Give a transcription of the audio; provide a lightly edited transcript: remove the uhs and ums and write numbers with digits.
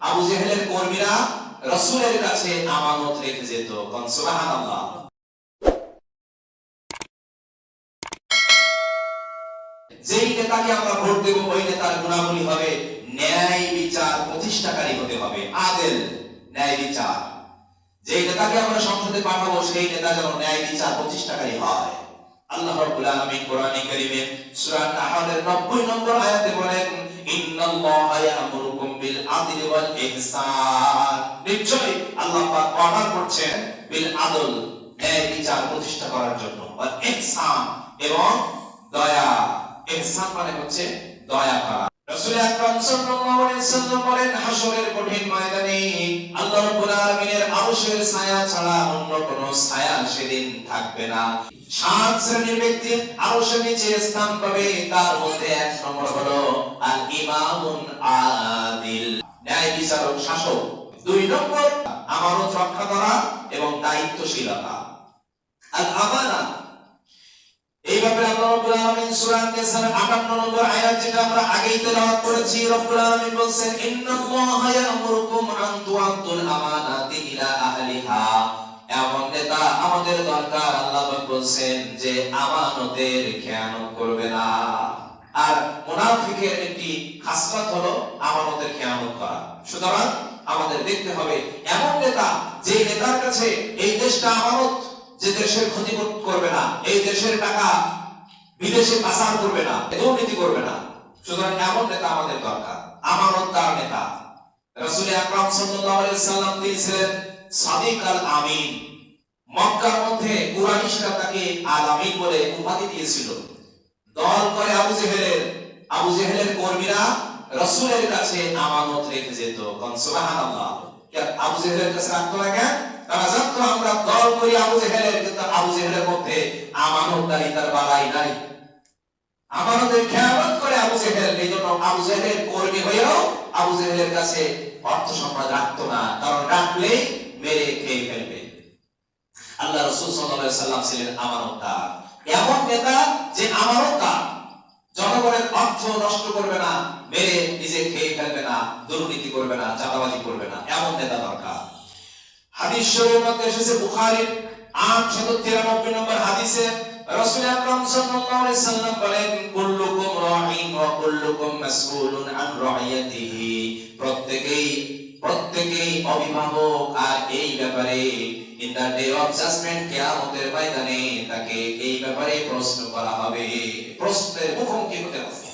আবু জেহেলের কর্মীরা রাসূলের কাছে আমানত রেখে যেত। সুবহানাল্লাহ। যেই নেতাকে আমরা ভোট দেব ওই নেতার গুণাবলী হবে ন্যায় বিচার প্রতিষ্ঠাকারী হতে হবে, আদেল, ন্যায় বিচার। যেই নেতাকে আমরা সংসদে পাঠাবো সেই নেতা যেন ন্যায় বিচার প্রতিষ্ঠাকারী হয়। আল্লাহ রাব্বুল আলামিন কোরআনে কারীমে সূরা নাহলের 90 নম্বর আয়াতে বলেন, ইন্নাল্লাহা ইয়া'মুরুকুম বিল আদলি ওয়াল ইহসান। নিশ্চয়ই আল্লাহ পাক অর্ডার করছেন বিল আদল, ন্যায় বিচার প্রতিষ্ঠা করার জন্য, ওয়াল ইহসান, এবং দয়া। ইহসান মানে হচ্ছে দয়া করা। রাসূল আকরাম সাল্লাল্লাহু আলাইহি ওয়াসাল্লাম বলেন, হাসরের কঠিন ময়দানে আল্লাহ রাব্বুল আলামিনের আরশের ছায়া ছাড়া অন্য কোনো ছায়া সেদিন থাকবে না। 7 শ্রেণীর ব্যক্তি আরশের নিচে স্থান পাবে। তার মধ্যে 1 নম্বর হলো আল ইমামুন আদিল, ন্যায় বিচারক, শাসক। 2 নম্বর আমানত রক্ষা করা এবং দায়িত্বশীলতা, আল আমানা। এই ব্যাপারে আল্লাহ রাব্বুল আলামিন সূরা আন-নিসার 58 নম্বর আয়াত, যেটা আমরা আগেই তেলাওয়াত করেছি, রাব্বুল আলামিন বলেন, ইন্নাল্লাহা ইয়া'মুরুকুম আন তুআদ্দুল আমানাতি ইলা আহলিহা। এমন নেতা আমাদের দরকার। আল্লাহ পাক বলেন যে আমানতের খেয়ানত করবে না। আর মুনাফিকের একটি খাসলত হলো আমানতের খেয়ানত করা। সুতরাং আমাদের দেখতে হবে এমন নেতা, যে নেতার কাছে এই দেশটা আমানত, যে দেশের ক্ষতি করবে না, এই দেশের টাকা বিদেশে পাচার করবে না, দুর্নীতি করবে না। সুতরাং এমন নেতা আমাদের দরকার, আমানতদার নেতা। রাসূল আকরাম সাল্লাল্লাহু আলাইহি ওয়াসাল্লাম তিনি ছিলেন সাদিক আল আমিন। মক্কার মধ্যে কুরাইশরা তাকে আল আমিন বলে উপাধি দিয়েছিল। দল করে আবু জেহেলের কর্মীরা রাসূলের কাছে আমানত রেখে যেত। সুবহানাল্লাহ। আবু জেহেলের কাছে রাখতো না কেন? তারা জানতো আমরা দল করি আবু জেহেলের, কিন্তু আবু জেহেলের মধ্যে আমানতদারিতার বালাই নাই। আমানতের খেয়ানত করে আবু জেহেল। এই জন্য আবু জেহেলের কর্মী হয়েও আবু জেহেলের কাছে অর্থ সম্পদ রাখতো না, কারণ রাখলেই মেরে খেয়ে ফেলবে। আল্লাহ রাসূল সাল্লাল্লাহু আলাইহি ওয়াসাল্লাম ছিলেন আমানতদার। এমন নেতা যে আমানতদার, জনগণের অর্থ নষ্ট করবে না, মেরে নিজে খেয়ে ফেলবে না, দুর্নীতি করবে না, চাঁদাবাজি করবে না, এমন নেতা দরকার। হাদিস শরীফের মধ্যে এসেছে, বুখারীর 893 নম্বর হাদিসে রাসূল আকরাম সাল্লাল্লাহু আলাইহি ওয়াসাল্লাম বলেন, কুল্লুকুম রাঈন ওয়া কুল্লুকুম মাসউলুন আন রাইয়াতিহি। প্রত্যেকেই অভিভাবক, আর এই ব্যাপারে in the day of judgment, কিয়ামতের ময়দানে তাকে এই ব্যাপারে প্রশ্ন করা হবে, প্রশ্নের মুখোমুখি হতে হবে।